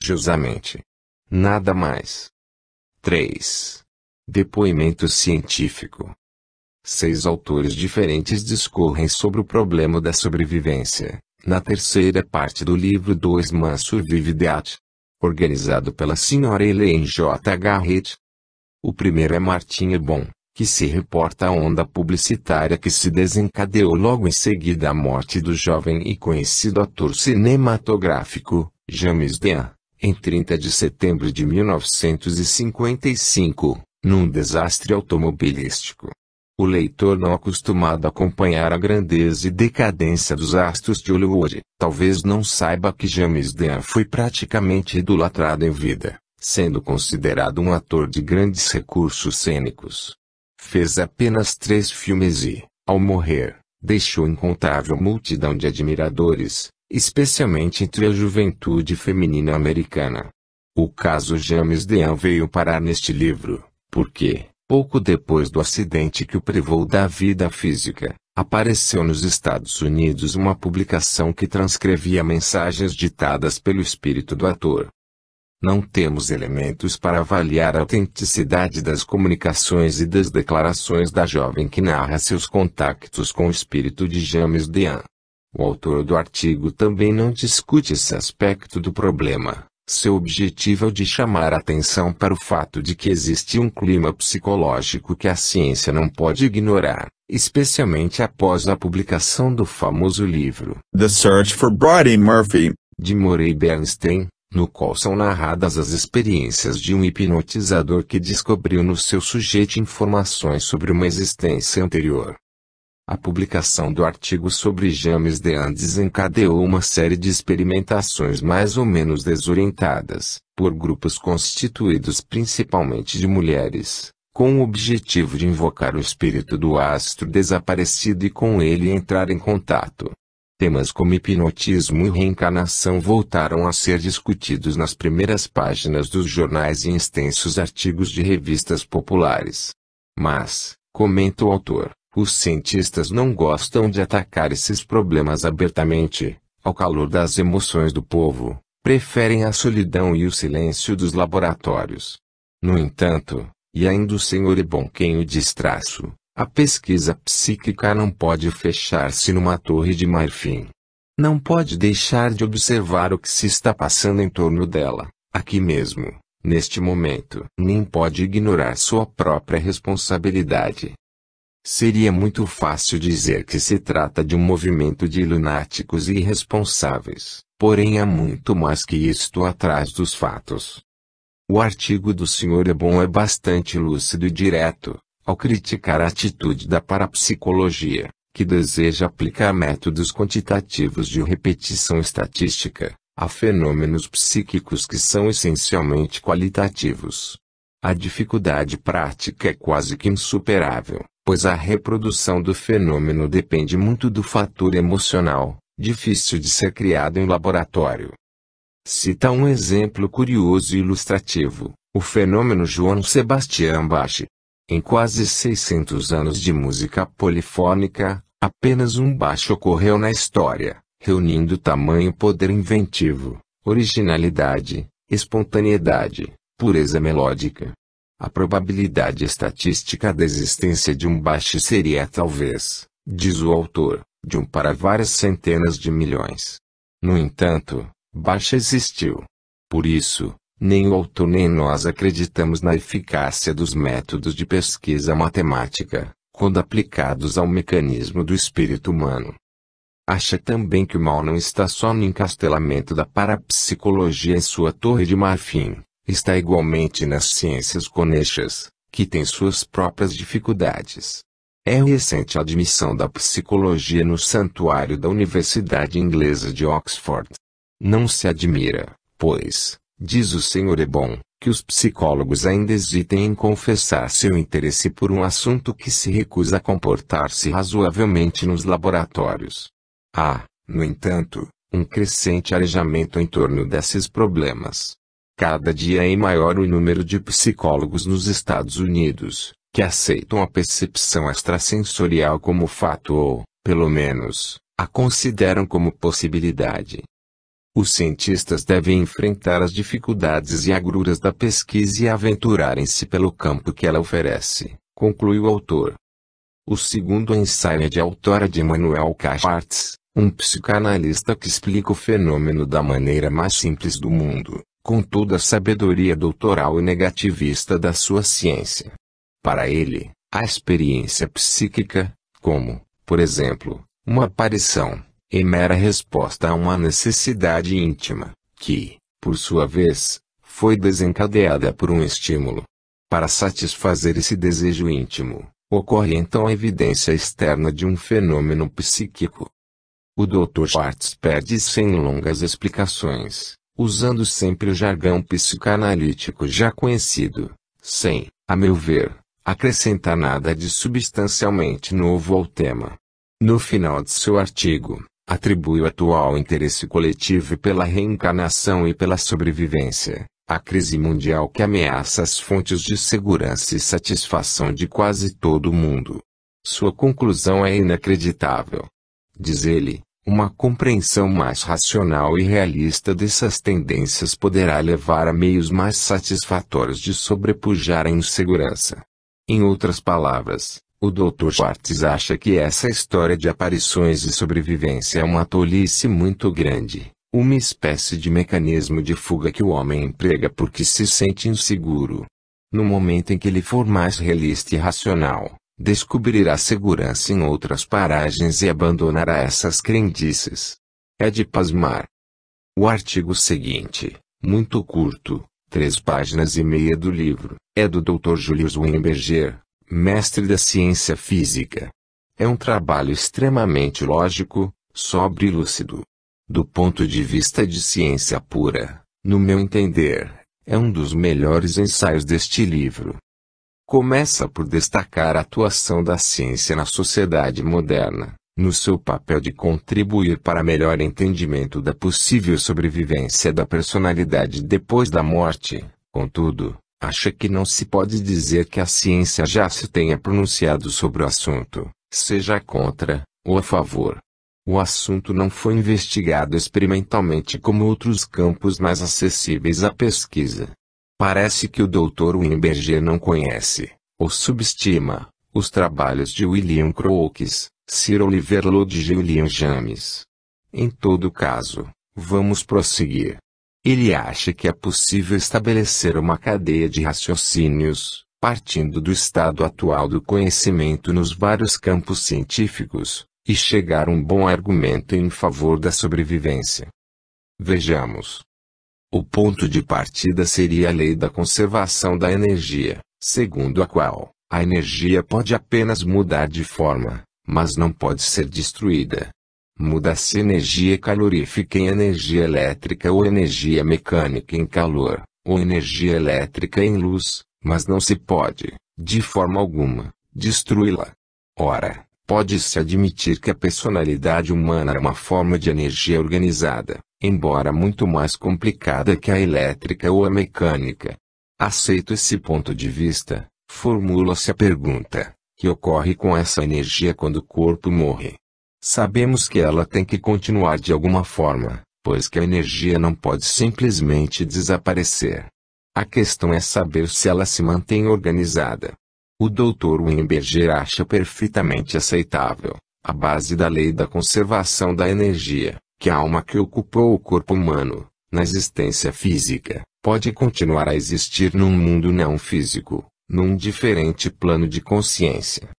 religiosamente. Nada mais. 3. Depoimento científico. 6 autores diferentes discorrem sobre o problema da sobrevivência, na terceira parte do livro 2 Man Survive That, organizado pela Sra. Elaine J. Garrett. O primeiro é Martin Ebon, que se reporta à onda publicitária que se desencadeou logo em seguida à morte do jovem e conhecido ator cinematográfico, James Dean, em 30 de setembro de 1955, num desastre automobilístico. O leitor não acostumado a acompanhar a grandeza e decadência dos astros de Hollywood, talvez não saiba que James Dean foi praticamente idolatrado em vida, sendo considerado um ator de grandes recursos cênicos. Fez apenas 3 filmes e, ao morrer, deixou incontável multidão de admiradores, especialmente entre a juventude feminina americana. O caso James Dean veio parar neste livro, porque, pouco depois do acidente que o privou da vida física, apareceu nos Estados Unidos uma publicação que transcrevia mensagens ditadas pelo espírito do ator. Não temos elementos para avaliar a autenticidade das comunicações e das declarações da jovem que narra seus contactos com o espírito de James Dean. O autor do artigo também não discute esse aspecto do problema. Seu objetivo é o de chamar a atenção para o fato de que existe um clima psicológico que a ciência não pode ignorar, especialmente após a publicação do famoso livro The Search for Bridie Murphy, de Murray Bernstein, no qual são narradas as experiências de um hipnotizador que descobriu no seu sujeito informações sobre uma existência anterior. A publicação do artigo sobre James Dean desencadeou uma série de experimentações mais ou menos desorientadas, por grupos constituídos principalmente de mulheres, com o objetivo de invocar o espírito do astro desaparecido e com ele entrar em contato. Temas como hipnotismo e reencarnação voltaram a ser discutidos nas primeiras páginas dos jornais e em extensos artigos de revistas populares. Mas, comenta o autor, os cientistas não gostam de atacar esses problemas abertamente, ao calor das emoções do povo, preferem a solidão e o silêncio dos laboratórios. No entanto, e ainda o Sr. Ebon quem o diz traço, a pesquisa psíquica não pode fechar-se numa torre de marfim. Não pode deixar de observar o que se está passando em torno dela, aqui mesmo, neste momento. Nem pode ignorar sua própria responsabilidade. Seria muito fácil dizer que se trata de um movimento de lunáticos e irresponsáveis, porém há muito mais que isto atrás dos fatos. O artigo do Sr. Ebon é bastante lúcido e direto, ao criticar a atitude da parapsicologia, que deseja aplicar métodos quantitativos de repetição estatística, a fenômenos psíquicos que são essencialmente qualitativos. A dificuldade prática é quase que insuperável, pois a reprodução do fenômeno depende muito do fator emocional, difícil de ser criado em laboratório. Cita um exemplo curioso e ilustrativo, o fenômeno Johann Sebastian Bach. Em quase 600 anos de música polifônica, apenas um Bach ocorreu na história, reunindo tamanho poder inventivo, originalidade, espontaneidade, pureza melódica. A probabilidade estatística da existência de um Bach seria talvez, diz o autor, de 1 para várias centenas de milhões. No entanto, Bach existiu. Por isso, nem o autor nem nós acreditamos na eficácia dos métodos de pesquisa matemática, quando aplicados ao mecanismo do espírito humano. Acha também que o mal não está só no encastelamento da parapsicologia em sua torre de marfim, está igualmente nas ciências conexas, que têm suas próprias dificuldades. É recente a admissão da psicologia no santuário da Universidade Inglesa de Oxford. Não se admira, pois, diz o Sr. Ebon, que os psicólogos ainda hesitem em confessar seu interesse por um assunto que se recusa a comportar-se razoavelmente nos laboratórios. Há, no entanto, um crescente arejamento em torno desses problemas. Cada dia é maior o número de psicólogos nos Estados Unidos, que aceitam a percepção extrasensorial como fato ou, pelo menos, a consideram como possibilidade. Os cientistas devem enfrentar as dificuldades e agruras da pesquisa e aventurarem-se pelo campo que ela oferece, conclui o autor. O segundo ensaio é de autora de Emmanuel K. Schwartz, um psicanalista que explica o fenômeno da maneira mais simples do mundo, com toda a sabedoria doutoral e negativista da sua ciência. Para ele, a experiência psíquica, como, por exemplo, uma aparição, é mera resposta a uma necessidade íntima, que, por sua vez, foi desencadeada por um estímulo. Para satisfazer esse desejo íntimo, ocorre então a evidência externa de um fenômeno psíquico. O Dr. Schwartz perde-se em longas explicações, usando sempre o jargão psicanalítico já conhecido, sem, a meu ver, acrescentar nada de substancialmente novo ao tema. No final de seu artigo, atribui o atual interesse coletivo pela reencarnação e pela sobrevivência, à crise mundial que ameaça as fontes de segurança e satisfação de quase todo o mundo. Sua conclusão é inacreditável. Diz ele, uma compreensão mais racional e realista dessas tendências poderá levar a meios mais satisfatórios de sobrepujar a insegurança. Em outras palavras, o Dr. Schwartz acha que essa história de aparições e sobrevivência é uma tolice muito grande, uma espécie de mecanismo de fuga que o homem emprega porque se sente inseguro. No momento em que ele for mais realista e racional, descobrirá segurança em outras paragens e abandonará essas crendices. É de pasmar. O artigo seguinte, muito curto, 3 páginas e meia do livro, é do Dr. Julius Weinberger, mestre da ciência física. É um trabalho extremamente lógico, sóbrio e lúcido. Do ponto de vista de ciência pura, no meu entender, é um dos melhores ensaios deste livro. Começa por destacar a atuação da ciência na sociedade moderna, no seu papel de contribuir para melhor entendimento da possível sobrevivência da personalidade depois da morte. Contudo, acha que não se pode dizer que a ciência já se tenha pronunciado sobre o assunto, seja contra ou a favor. O assunto não foi investigado experimentalmente como outros campos mais acessíveis à pesquisa. Parece que o Dr. Weinberger não conhece, ou subestima, os trabalhos de William Crookes, Sir Oliver Lodge e William James. Em todo caso, vamos prosseguir. Ele acha que é possível estabelecer uma cadeia de raciocínios, partindo do estado atual do conhecimento nos vários campos científicos, e chegar a um bom argumento em favor da sobrevivência. Vejamos. O ponto de partida seria a lei da conservação da energia, segundo a qual, a energia pode apenas mudar de forma, mas não pode ser destruída. Muda-se energia calorífica em energia elétrica ou energia mecânica em calor, ou energia elétrica em luz, mas não se pode, de forma alguma, destruí-la. Ora, pode-se admitir que a personalidade humana é uma forma de energia organizada, embora muito mais complicada que a elétrica ou a mecânica. Aceito esse ponto de vista, formula-se a pergunta: que ocorre com essa energia quando o corpo morre? Sabemos que ela tem que continuar de alguma forma, pois que a energia não pode simplesmente desaparecer. A questão é saber se ela se mantém organizada. O Dr. Weinberger acha perfeitamente aceitável, a base da lei da conservação da energia, que a alma que ocupou o corpo humano, na existência física, pode continuar a existir num mundo não físico, num diferente plano de consciência.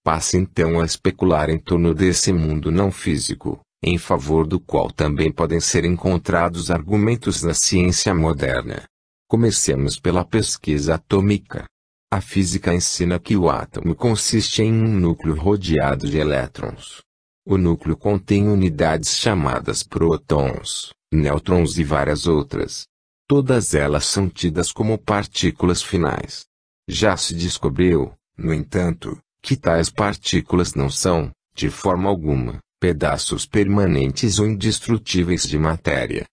Passa então a especular em torno desse mundo não físico, em favor do qual também podem ser encontrados argumentos da ciência moderna. Comecemos pela pesquisa atômica. A física ensina que o átomo consiste em um núcleo rodeado de elétrons. O núcleo contém unidades chamadas prótons, nêutrons e várias outras. Todas elas são tidas como partículas finais. Já se descobriu, no entanto, que tais partículas não são, de forma alguma, pedaços permanentes ou indestrutíveis de matéria.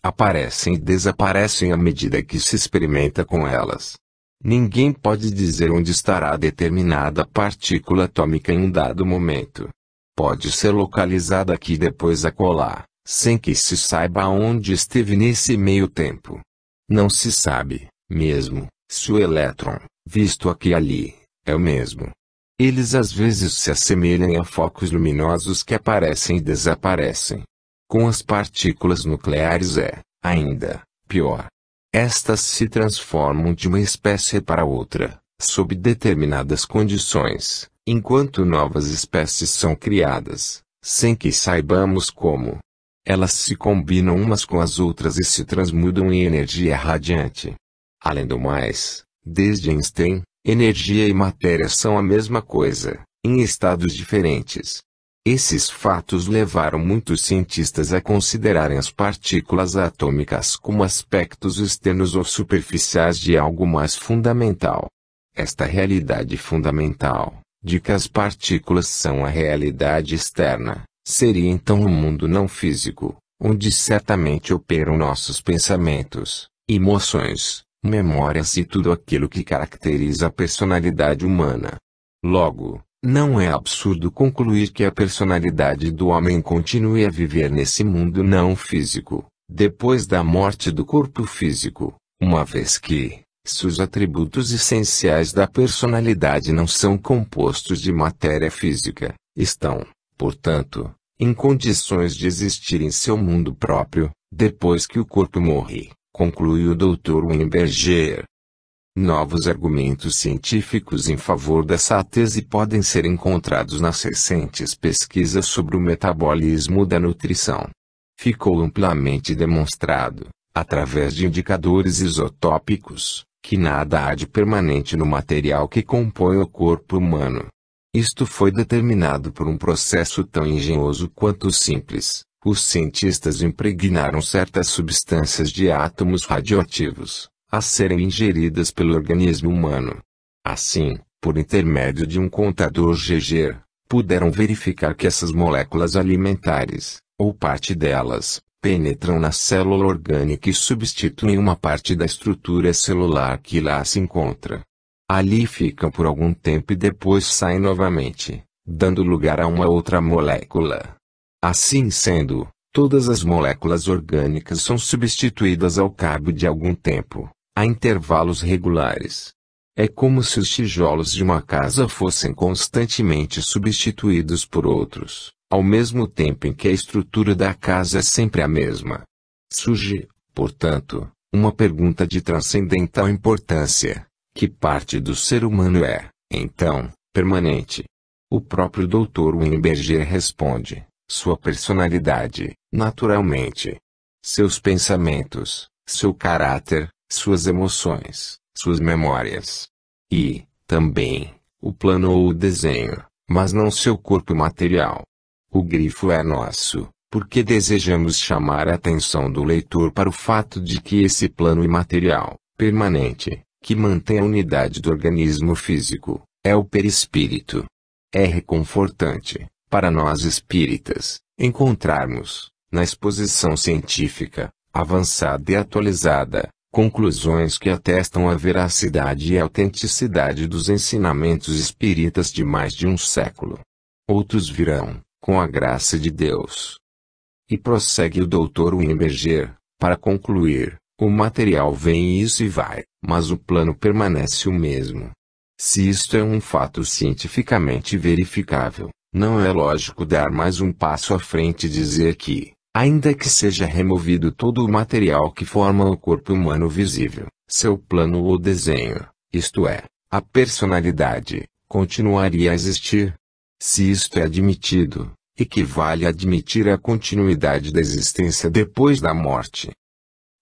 Aparecem e desaparecem à medida que se experimenta com elas. Ninguém pode dizer onde estará determinada partícula atômica em um dado momento. Pode ser localizada aqui e depois acolá, sem que se saiba onde esteve nesse meio tempo. Não se sabe, mesmo, se o elétron, visto aqui e ali, é o mesmo. Eles às vezes se assemelham a focos luminosos que aparecem e desaparecem. Com as partículas nucleares é, ainda, pior. Estas se transformam de uma espécie para outra, sob determinadas condições, enquanto novas espécies são criadas, sem que saibamos como. Elas se combinam umas com as outras e se transmudam em energia radiante. Além do mais, desde Einstein, energia e matéria são a mesma coisa, em estados diferentes. Esses fatos levaram muitos cientistas a considerarem as partículas atômicas como aspectos externos ou superficiais de algo mais fundamental. Esta realidade fundamental, de que as partículas são a realidade externa, seria então um mundo não físico, onde certamente operam nossos pensamentos, emoções, memórias e tudo aquilo que caracteriza a personalidade humana. Logo, não é absurdo concluir que a personalidade do homem continue a viver nesse mundo não físico, depois da morte do corpo físico, uma vez que, se os atributos essenciais da personalidade não são compostos de matéria física, estão, portanto, em condições de existir em seu mundo próprio, depois que o corpo morre, conclui o Dr. Weinberger. Novos argumentos científicos em favor dessa tese podem ser encontrados nas recentes pesquisas sobre o metabolismo da nutrição. Ficou amplamente demonstrado, através de indicadores isotópicos, que nada há de permanente no material que compõe o corpo humano. Isto foi determinado por um processo tão engenhoso quanto simples. Os cientistas impregnaram certas substâncias de átomos radioativos, a serem ingeridas pelo organismo humano. Assim, por intermédio de um contador Geiger, puderam verificar que essas moléculas alimentares, ou parte delas, penetram na célula orgânica e substituem uma parte da estrutura celular que lá se encontra. Ali ficam por algum tempo e depois saem novamente, dando lugar a uma outra molécula. Assim sendo, todas as moléculas orgânicas são substituídas ao cabo de algum tempo, a intervalos regulares. É como se os tijolos de uma casa fossem constantemente substituídos por outros, ao mesmo tempo em que a estrutura da casa é sempre a mesma. Surge, portanto, uma pergunta de transcendental importância: que parte do ser humano é, então, permanente? O próprio Dr. Weinberger responde: sua personalidade, naturalmente. Seus pensamentos, seu caráter, suas emoções, suas memórias. E, também, o plano ou o desenho, mas não seu corpo material. O grifo é nosso, porque desejamos chamar a atenção do leitor para o fato de que esse plano imaterial, permanente, que mantém a unidade do organismo físico, é o perispírito. É reconfortante, para nós espíritas, encontrarmos, na exposição científica, avançada e atualizada, conclusões que atestam a veracidade e a autenticidade dos ensinamentos espíritas de mais de um século. Outros virão, com a graça de Deus. E prossegue o Dr. Weinberger, para concluir: o material vem isso e vai, mas o plano permanece o mesmo. Se isto é um fato cientificamente verificável, não é lógico dar mais um passo à frente e dizer que, ainda que seja removido todo o material que forma o corpo humano visível, seu plano ou desenho, isto é, a personalidade, continuaria a existir. Se isto é admitido, equivale a admitir a continuidade da existência depois da morte.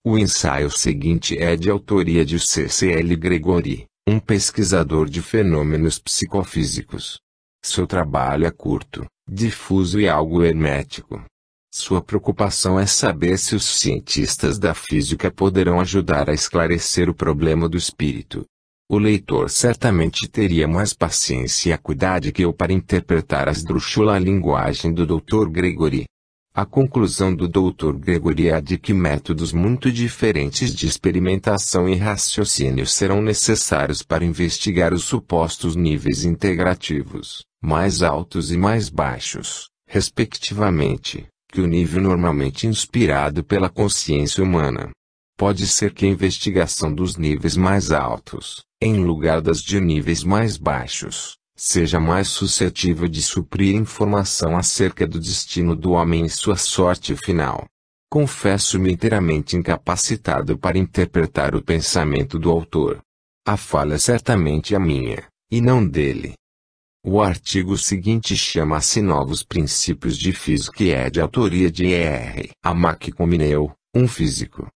O ensaio seguinte é de autoria de C.C.L. Gregory, um pesquisador de fenômenos psicofísicos. Seu trabalho é curto, difuso e algo hermético. Sua preocupação é saber se os cientistas da física poderão ajudar a esclarecer o problema do espírito. O leitor certamente teria mais paciência e acuidade que eu para interpretar a esdrúxula linguagem do Dr. Gregory. A conclusão do Dr. Gregory é a de que métodos muito diferentes de experimentação e raciocínio serão necessários para investigar os supostos níveis integrativos, mais altos e mais baixos, respectivamente, que o nível normalmente inspirado pela consciência humana. Pode ser que a investigação dos níveis mais altos, em lugar das de níveis mais baixos, seja mais suscetível de suprir informação acerca do destino do homem e sua sorte final. Confesso-me inteiramente incapacitado para interpretar o pensamento do autor. A falha certamente é minha, e não dele. O artigo seguinte chama-se Novos Princípios de Física e é de autoria de R. Amac Comineu, um físico.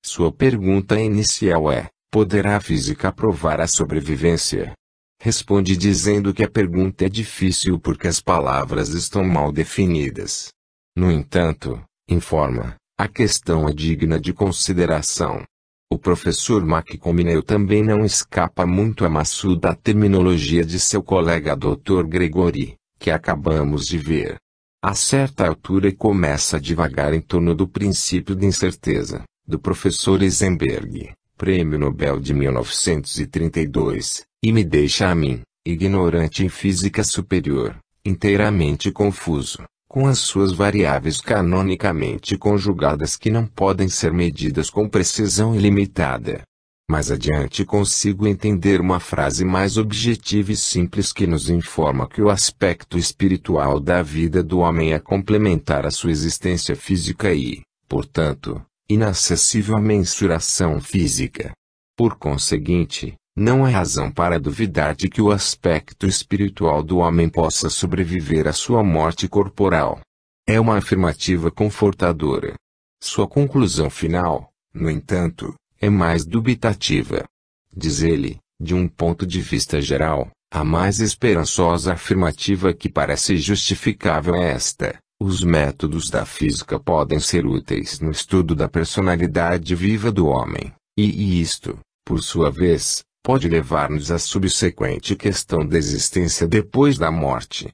Sua pergunta inicial é: poderá a física provar a sobrevivência? Responde dizendo que a pergunta é difícil porque as palavras estão mal definidas. No entanto, informa, a questão é digna de consideração. O professor McComineu também não escapa muito à maçuda terminologia de seu colega Dr. Gregory, que acabamos de ver. A certa altura começa a divagar em torno do princípio de incerteza, do professor Heisenberg, Prêmio Nobel de 1932, e me deixa a mim, ignorante em física superior, inteiramente confuso, com as suas variáveis canonicamente conjugadas que não podem ser medidas com precisão ilimitada. Mais adiante consigo entender uma frase mais objetiva e simples que nos informa que o aspecto espiritual da vida do homem é complementar à sua existência física e, portanto, inacessível à mensuração física. Por conseguinte, não há razão para duvidar de que o aspecto espiritual do homem possa sobreviver à sua morte corporal. É uma afirmativa confortadora. Sua conclusão final, no entanto, é mais dubitativa. Diz ele, de um ponto de vista geral, a mais esperançosa afirmativa que parece justificável é esta: os métodos da física podem ser úteis no estudo da personalidade viva do homem, e isto, por sua vez, pode levar-nos à subsequente questão da existência depois da morte.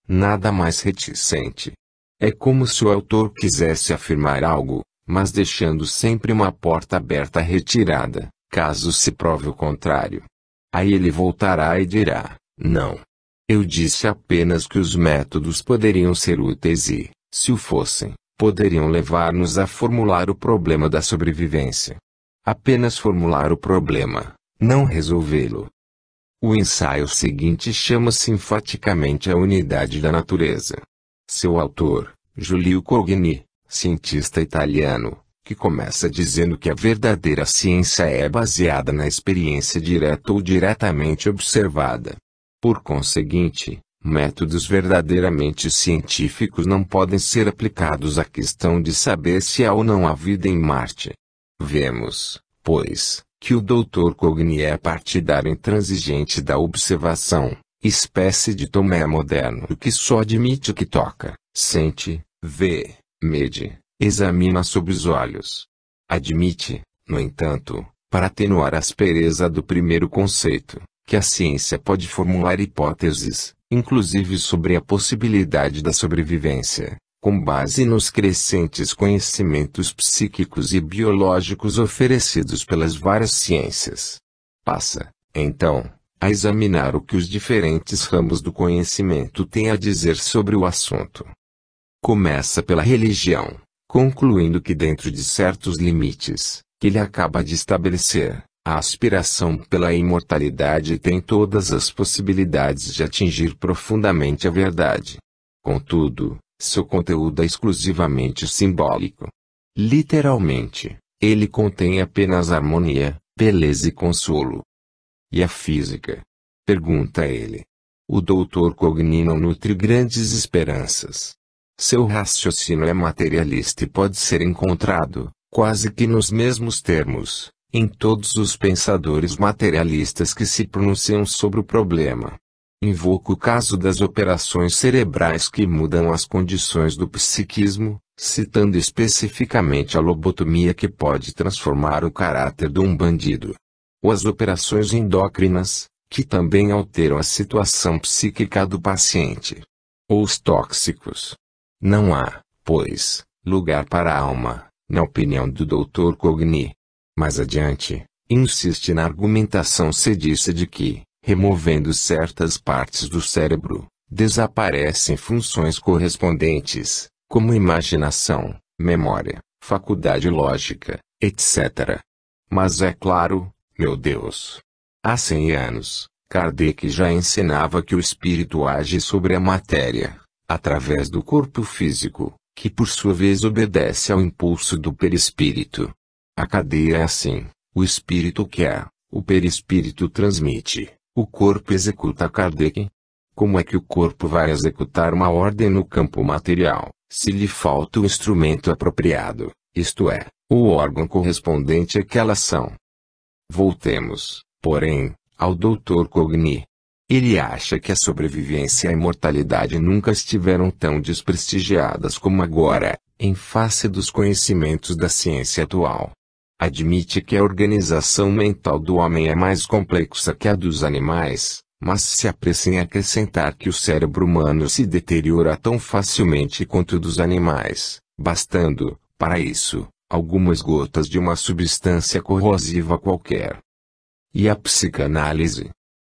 Nada mais reticente. É como se o autor quisesse afirmar algo, mas deixando sempre uma porta aberta retirada, caso se prove o contrário. Aí ele voltará e dirá: não. Eu disse apenas que os métodos poderiam ser úteis e, se o fossem, poderiam levar-nos a formular o problema da sobrevivência. Apenas formular o problema, não resolvê-lo. O ensaio seguinte chama-se enfaticamente A Unidade da Natureza. Seu autor, Giulio Cogni, cientista italiano, que começa dizendo que a verdadeira ciência é baseada na experiência direta ou diretamente observada. Por conseguinte, métodos verdadeiramente científicos não podem ser aplicados à questão de saber se há ou não há vida em Marte. Vemos, pois, que o Dr. Cogni é partidário intransigente da observação, espécie de Tomé moderno que só admite o que toca, sente, vê, mede, examina sob os olhos. Admite, no entanto, para atenuar a aspereza do primeiro conceito, que a ciência pode formular hipóteses, inclusive sobre a possibilidade da sobrevivência, com base nos crescentes conhecimentos psíquicos e biológicos oferecidos pelas várias ciências. Passa, então, a examinar o que os diferentes ramos do conhecimento têm a dizer sobre o assunto. Começa pela religião, concluindo que dentro de certos limites, que ele acaba de estabelecer, a aspiração pela imortalidade tem todas as possibilidades de atingir profundamente a verdade. Contudo, seu conteúdo é exclusivamente simbólico. Literalmente, ele contém apenas harmonia, beleza e consolo. E a física? Pergunta ele. O Dr. Cogni não nutre grandes esperanças. Seu raciocínio é materialista e pode ser encontrado, quase que nos mesmos termos, em todos os pensadores materialistas que se pronunciam sobre o problema. Invoca o caso das operações cerebrais que mudam as condições do psiquismo, citando especificamente a lobotomia que pode transformar o caráter de um bandido. Ou as operações endócrinas, que também alteram a situação psíquica do paciente. Ou os tóxicos. Não há, pois, lugar para a alma, na opinião do Dr. Cogni. Mais adiante, insiste na argumentação sediça de que, removendo certas partes do cérebro, desaparecem funções correspondentes, como imaginação, memória, faculdade lógica, etc. Mas é claro, meu Deus. Há 100 anos, Kardec já ensinava que o espírito age sobre a matéria, através do corpo físico, que por sua vez obedece ao impulso do perispírito. A cadeia é assim: o espírito quer, o perispírito transmite, o corpo executa. Kardec. Como é que o corpo vai executar uma ordem no campo material, se lhe falta o instrumento apropriado, isto é, o órgão correspondente àquela ação? Voltemos, porém, ao Dr. Cogni. Ele acha que a sobrevivência e a imortalidade nunca estiveram tão desprestigiadas como agora, em face dos conhecimentos da ciência atual. Admite que a organização mental do homem é mais complexa que a dos animais, mas se apressa em acrescentar que o cérebro humano se deteriora tão facilmente quanto o dos animais, bastando, para isso, algumas gotas de uma substância corrosiva qualquer. E a psicanálise?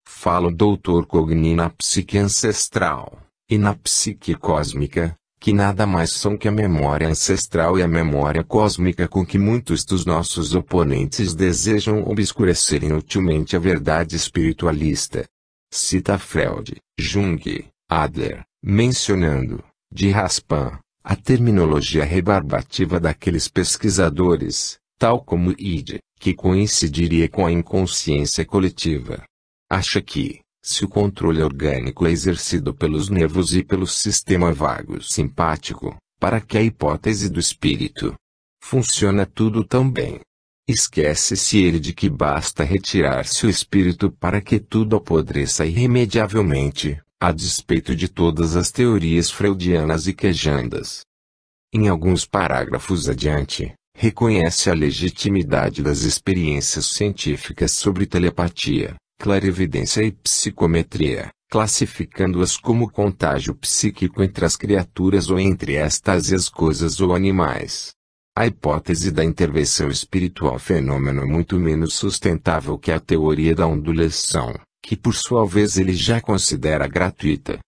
Fala o Dr. Cogni na psique ancestral, e na psique cósmica, que nada mais são que a memória ancestral e a memória cósmica com que muitos dos nossos oponentes desejam obscurecer inutilmente a verdade espiritualista. Cita Freud, Jung, Adler, mencionando, de raspam, a terminologia rebarbativa daqueles pesquisadores, tal como Ide, que coincidiria com a inconsciência coletiva. Acha que, se o controle orgânico é exercido pelos nervos e pelo sistema vago simpático, para que a hipótese do espírito funciona tudo tão bem. Esquece-se ele de que basta retirar-se o espírito para que tudo apodreça irremediavelmente, a despeito de todas as teorias freudianas e quejandas. Em alguns parágrafos adiante, reconhece a legitimidade das experiências científicas sobre telepatia, clarividência e psicometria, classificando-as como contágio psíquico entre as criaturas ou entre estas e as coisas ou animais. A hipótese da intervenção espiritual fenômeno é muito menos sustentável que a teoria da ondulação, que por sua vez ele já considera gratuita.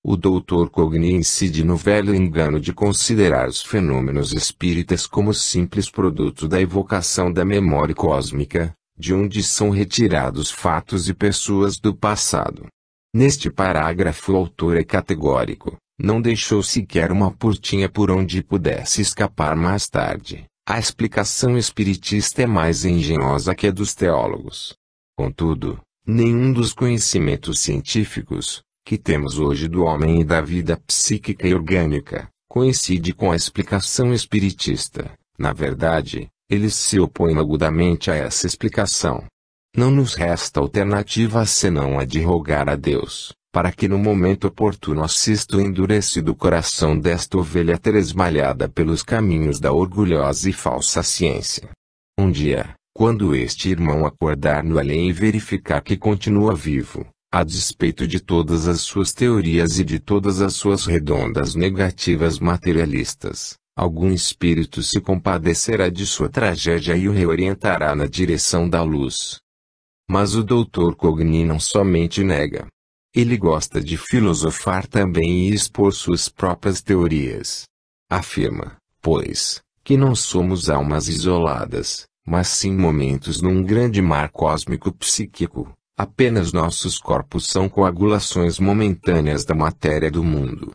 O Dr. Cogni incide no velho engano de considerar os fenômenos espíritas como simples produto da evocação da memória cósmica, de onde são retirados fatos e pessoas do passado. Neste parágrafo o autor é categórico. Não deixou sequer uma portinha por onde pudesse escapar mais tarde. A explicação espiritista é mais engenhosa que a dos teólogos. Contudo, nenhum dos conhecimentos científicos, que temos hoje do homem e da vida psíquica e orgânica, coincide com a explicação espiritista. Na verdade, eles se opõem agudamente a essa explicação. Não nos resta alternativa senão a de rogar a Deus, para que no momento oportuno assista o endurecido coração desta ovelha tresmalhada pelos caminhos da orgulhosa e falsa ciência. Um dia, quando este irmão acordar no além e verificar que continua vivo, a despeito de todas as suas teorias e de todas as suas redondas negativas materialistas, algum espírito se compadecerá de sua tragédia e o reorientará na direção da luz. Mas o Dr. Cogni não somente nega. Ele gosta de filosofar também e expor suas próprias teorias. Afirma, pois, que não somos almas isoladas, mas sim momentos num grande mar cósmico psíquico. Apenas nossos corpos são coagulações momentâneas da matéria do mundo.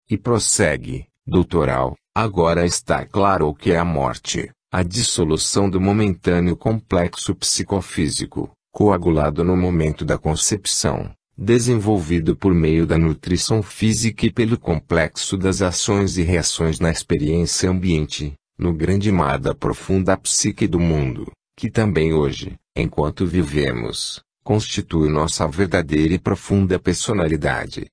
E prossegue, doutoral, agora está claro o que é a morte, a dissolução do momentâneo complexo psicofísico, coagulado no momento da concepção, desenvolvido por meio da nutrição física e pelo complexo das ações e reações na experiência ambiente, no grande mar da profunda psique do mundo, que também hoje, enquanto vivemos, constitui nossa verdadeira e profunda personalidade.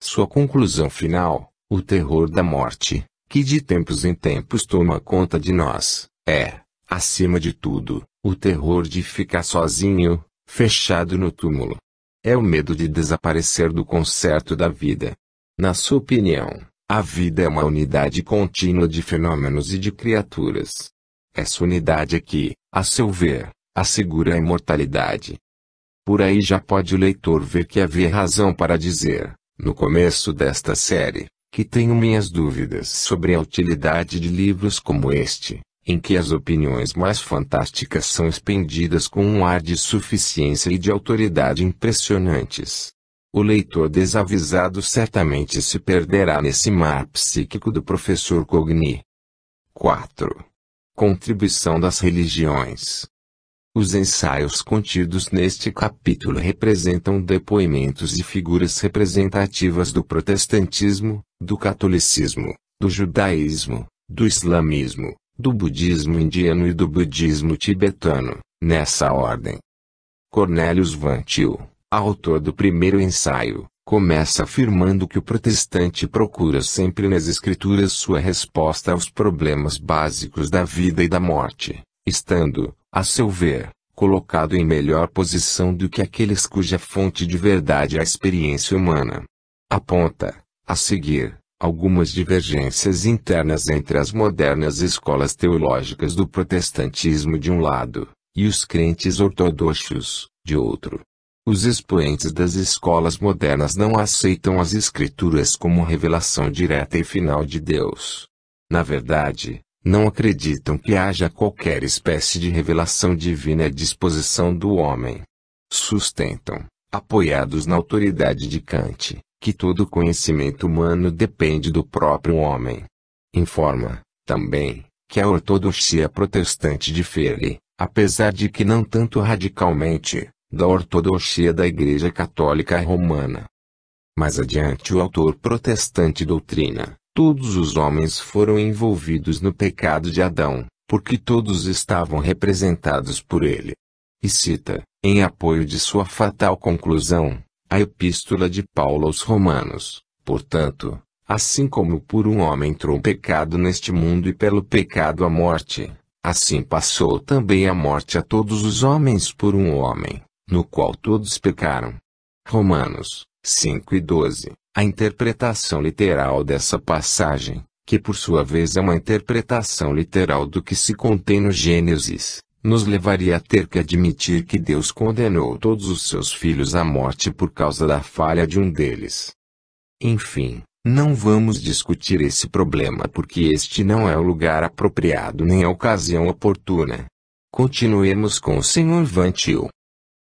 Sua conclusão final, o terror da morte, que de tempos em tempos toma conta de nós, é, acima de tudo, o terror de ficar sozinho, fechado no túmulo. É o medo de desaparecer do concerto da vida. Na sua opinião, a vida é uma unidade contínua de fenômenos e de criaturas. Essa unidade é que, a seu ver, assegura a imortalidade. Por aí já pode o leitor ver que havia razão para dizer, no começo desta série, que tenho minhas dúvidas sobre a utilidade de livros como este, em que as opiniões mais fantásticas são expendidas com um ar de suficiência e de autoridade impressionantes. O leitor desavisado certamente se perderá nesse mar psíquico do professor Cogni. 4. Contribuição das religiões. Os ensaios contidos neste capítulo representam depoimentos e figuras representativas do protestantismo, do catolicismo, do judaísmo, do islamismo, do budismo indiano e do budismo tibetano, nessa ordem. Cornelius Van Til, autor do primeiro ensaio, começa afirmando que o protestante procura sempre nas escrituras sua resposta aos problemas básicos da vida e da morte, estando, a seu ver, colocado em melhor posição do que aqueles cuja fonte de verdade é a experiência humana. Aponta, a seguir, algumas divergências internas entre as modernas escolas teológicas do protestantismo de um lado, e os crentes ortodoxos, de outro. Os expoentes das escolas modernas não aceitam as escrituras como revelação direta e final de Deus. Na verdade, não acreditam que haja qualquer espécie de revelação divina à disposição do homem. Sustentam, apoiados na autoridade de Kant, que todo conhecimento humano depende do próprio homem. Informa, também, que a ortodoxia protestante difere, apesar de que não tanto radicalmente, da ortodoxia da Igreja Católica Romana. Mais adiante o autor protestante doutrina: todos os homens foram envolvidos no pecado de Adão, porque todos estavam representados por ele. E cita, em apoio de sua fatal conclusão, a Epístola de Paulo aos Romanos: portanto, assim como por um homem entrou o pecado neste mundo e pelo pecado a morte, assim passou também a morte a todos os homens por um homem, no qual todos pecaram. Romanos 5:12. A interpretação literal dessa passagem, que por sua vez é uma interpretação literal do que se contém no Gênesis, nos levaria a ter que admitir que Deus condenou todos os seus filhos à morte por causa da falha de um deles. Enfim, não vamos discutir esse problema porque este não é o lugar apropriado nem a ocasião oportuna. Continuemos com o Sr. Van Til.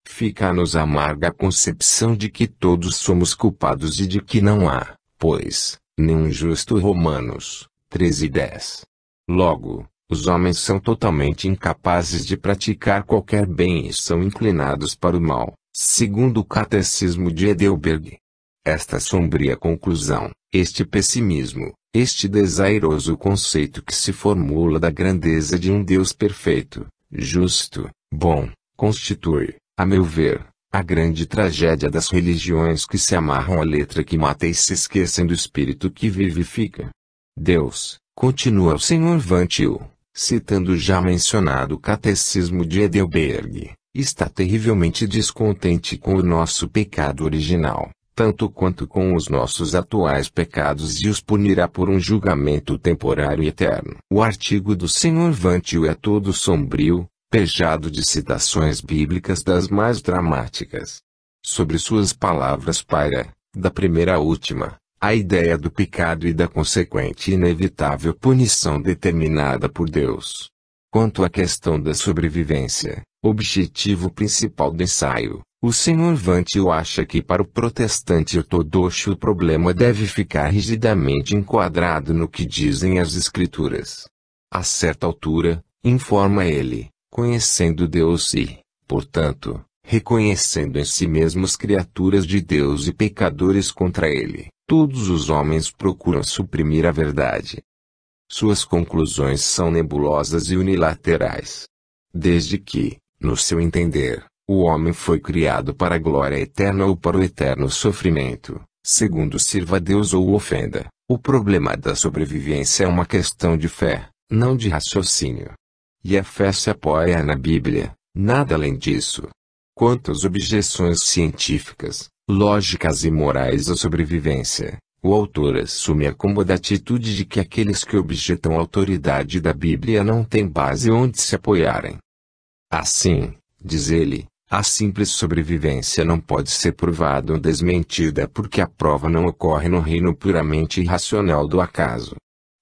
Fica-nos amarga a concepção de que todos somos culpados e de que não há, pois, nenhum justo. Romanos 13:10. Logo, os homens são totalmente incapazes de praticar qualquer bem e são inclinados para o mal, segundo o Catecismo de Heidelberg. Esta sombria conclusão, este pessimismo, este desairoso conceito que se formula da grandeza de um Deus perfeito, justo, bom, constitui, a meu ver, a grande tragédia das religiões que se amarram à letra que mata e se esquecem do espírito que vivifica. Deus, continua o Sr. Van Til, citando o já mencionado Catecismo de Heidelberg, está terrivelmente descontente com o nosso pecado original, tanto quanto com os nossos atuais pecados, e os punirá por um julgamento temporário e eterno. O artigo do Sr. Van Til é todo sombrio, pejado de citações bíblicas das mais dramáticas. Sobre suas palavras paira, da primeira à última, a ideia do pecado e da consequente e inevitável punição determinada por Deus. Quanto à questão da sobrevivência, objetivo principal do ensaio, o Sr. Van Til acha que para o protestante ortodoxo o problema deve ficar rigidamente enquadrado no que dizem as Escrituras. A certa altura, informa ele, conhecendo Deus e, portanto, reconhecendo em si mesmos criaturas de Deus e pecadores contra ele, todos os homens procuram suprimir a verdade. Suas conclusões são nebulosas e unilaterais. Desde que, no seu entender, o homem foi criado para a glória eterna ou para o eterno sofrimento, segundo sirva a Deus ou o ofenda, o problema da sobrevivência é uma questão de fé, não de raciocínio. E a fé se apoia na Bíblia, nada além disso. Quanto às objeções científicas, lógicas e morais à sobrevivência, o autor assume a cômoda atitude de que aqueles que objetam a autoridade da Bíblia não têm base onde se apoiarem. Assim, diz ele, A simples sobrevivência não pode ser provada ou desmentida porque a prova não ocorre no reino puramente irracional do acaso.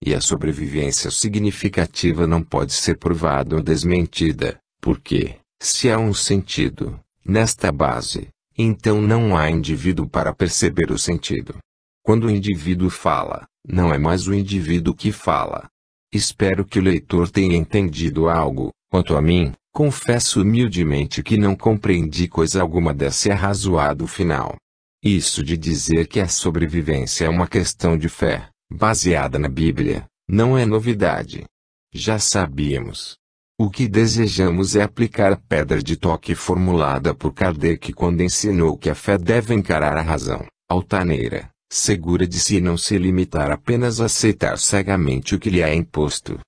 E a sobrevivência significativa não pode ser provada ou desmentida, porque, se há um sentido, nesta base, então não há indivíduo para perceber o sentido. Quando o indivíduo fala, não é mais o indivíduo que fala. Espero que o leitor tenha entendido algo. Quanto a mim, confesso humildemente que não compreendi coisa alguma desse arrazoado final. Isso de dizer que a sobrevivência é uma questão de fé, baseada na Bíblia, não é novidade. Já sabíamos. O que desejamos é aplicar a pedra de toque formulada por Kardec quando ensinou que a fé deve encarar a razão, altaneira, segura de si e não se limitar apenas a aceitar cegamente o que lhe é imposto.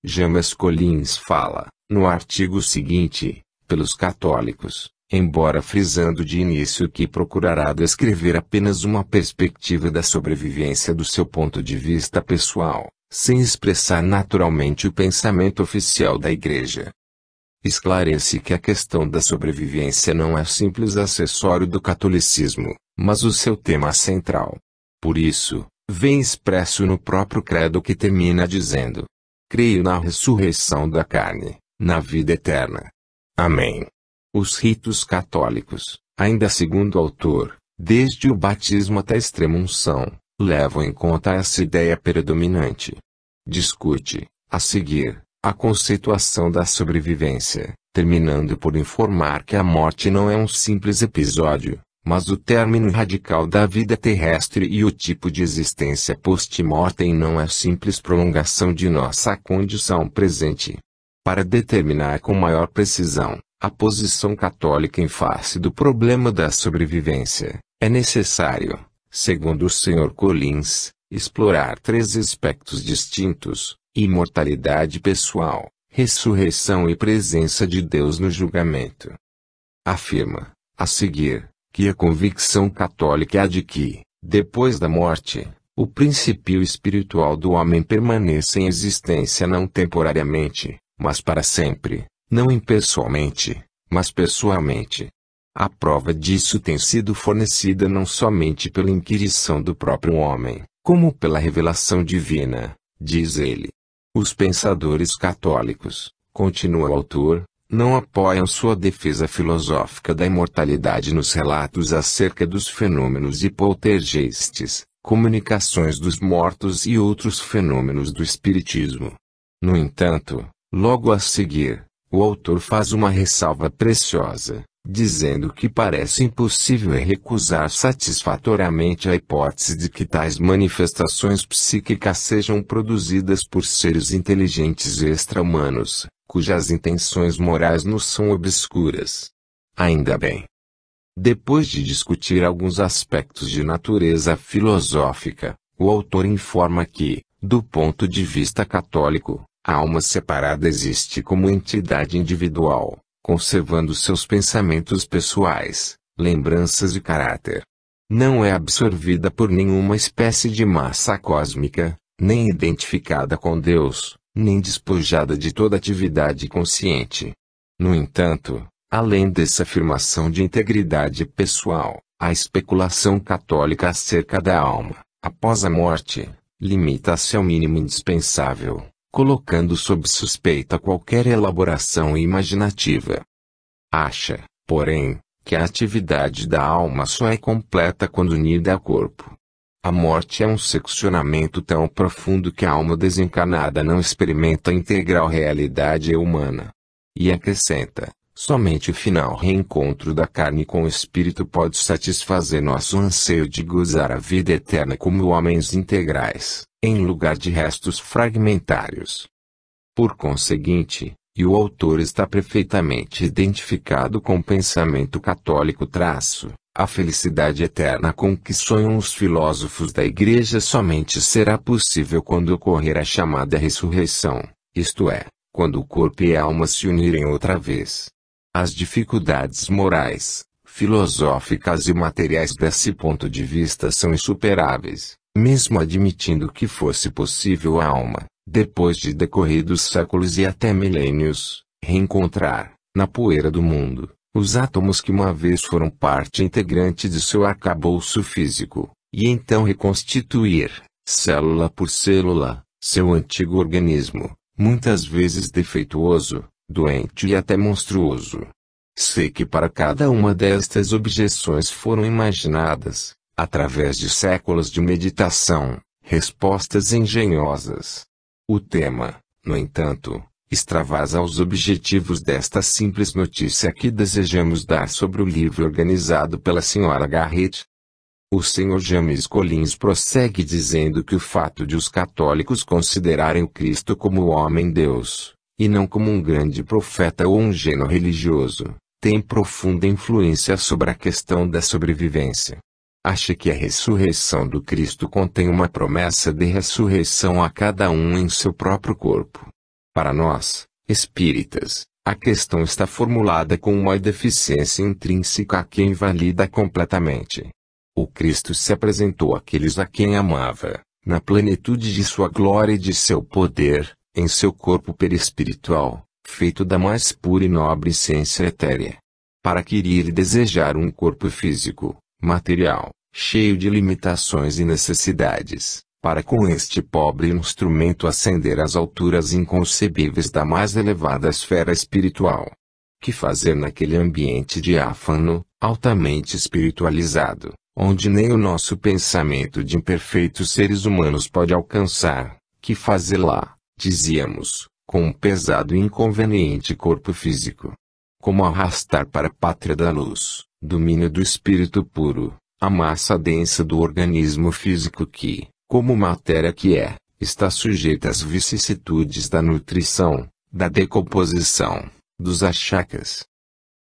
James Collins fala, no artigo seguinte, pelos católicos, embora frisando de início que procurará descrever apenas uma perspectiva da sobrevivência do seu ponto de vista pessoal, sem expressar naturalmente o pensamento oficial da Igreja. Esclarece que a questão da sobrevivência não é simples acessório do catolicismo, mas o seu tema central. Por isso, vem expresso no próprio credo que termina dizendo: creio na ressurreição da carne, na vida eterna. Amém. Os ritos católicos, ainda segundo o autor, desde o batismo até a extrema-unção, levam em conta essa ideia predominante. Discute, a seguir, a conceituação da sobrevivência, terminando por informar que a morte não é um simples episódio, mas o término radical da vida terrestre e o tipo de existência post-mortem não é simples prolongação de nossa condição presente. Para determinar com maior precisão a posição católica em face do problema da sobrevivência, é necessário, segundo o Sr. Collins, explorar três aspectos distintos: imortalidade pessoal, ressurreição e presença de Deus no julgamento. Afirma, a seguir, que a convicção católica é a de que, depois da morte, o princípio espiritual do homem permanece em existência não temporariamente, mas para sempre, não impessoalmente, mas pessoalmente. A prova disso tem sido fornecida não somente pela inquirição do próprio homem, como pela revelação divina, diz ele. Os pensadores católicos, continua o autor, não apoiam sua defesa filosófica da imortalidade nos relatos acerca dos fenômenos de poltergeistes, comunicações dos mortos e outros fenômenos do espiritismo. No entanto, logo a seguir, o autor faz uma ressalva preciosa, dizendo que parece impossível recusar satisfatoriamente a hipótese de que tais manifestações psíquicas sejam produzidas por seres inteligentes extra-humanos, cujas intenções morais nos são obscuras. Ainda bem. Depois de discutir alguns aspectos de natureza filosófica, o autor informa que, do ponto de vista católico, a alma separada existe como entidade individual, conservando seus pensamentos pessoais, lembranças e caráter. Não é absorvida por nenhuma espécie de massa cósmica, nem identificada com Deus, nem despojada de toda atividade consciente. No entanto, além dessa afirmação de integridade pessoal, a especulação católica acerca da alma, após a morte, limita-se ao mínimo indispensável, colocando sob suspeita qualquer elaboração imaginativa. Acha, porém, que a atividade da alma só é completa quando unida ao corpo. A morte é um seccionamento tão profundo que a alma desencarnada não experimenta a integral realidade humana. E acrescenta, somente o final reencontro da carne com o espírito pode satisfazer nosso anseio de gozar a vida eterna como homens integrais, em lugar de restos fragmentários. Por conseguinte, e o autor está perfeitamente identificado com o pensamento católico a felicidade eterna com que sonham os filósofos da Igreja somente será possível quando ocorrer a chamada ressurreição, isto é, quando o corpo e a alma se unirem outra vez. As dificuldades morais, filosóficas e materiais desse ponto de vista são insuperáveis, mesmo admitindo que fosse possível a alma, depois de decorridos séculos e até milênios, reencontrar, na poeira do mundo, Os átomos que uma vez foram parte integrante de seu arcabouço físico, e então reconstituir, célula por célula, seu antigo organismo, muitas vezes defeituoso, doente e até monstruoso. Sei que para cada uma destas objeções foram imaginadas, através de séculos de meditação, respostas engenhosas. O tema, no entanto, extravasa os objetivos desta simples notícia que desejamos dar sobre o livro organizado pela Sra. Garrett. O Sr. James Collins prossegue dizendo que o fato de os católicos considerarem o Cristo como o homem-deus, e não como um grande profeta ou um gênio religioso, tem profunda influência sobre a questão da sobrevivência. Acha que a ressurreição do Cristo contém uma promessa de ressurreição a cada um em seu próprio corpo. Para nós, espíritas, a questão está formulada com uma deficiência intrínseca que invalida completamente. O Cristo se apresentou àqueles a quem amava, na plenitude de sua glória e de seu poder, em seu corpo perispiritual, feito da mais pura e nobre essência etérea. Para querer e desejar um corpo físico, material, cheio de limitações e necessidades, para com este pobre instrumento ascender às alturas inconcebíveis da mais elevada esfera espiritual. Que fazer naquele ambiente diáfano, altamente espiritualizado, onde nem o nosso pensamento de imperfeitos seres humanos pode alcançar? Que fazer lá, dizíamos, com um pesado e inconveniente corpo físico? Como arrastar para a pátria da luz, domínio do espírito puro, a massa densa do organismo físico que, como matéria que é, está sujeita às vicissitudes da nutrição, da decomposição, dos achaques?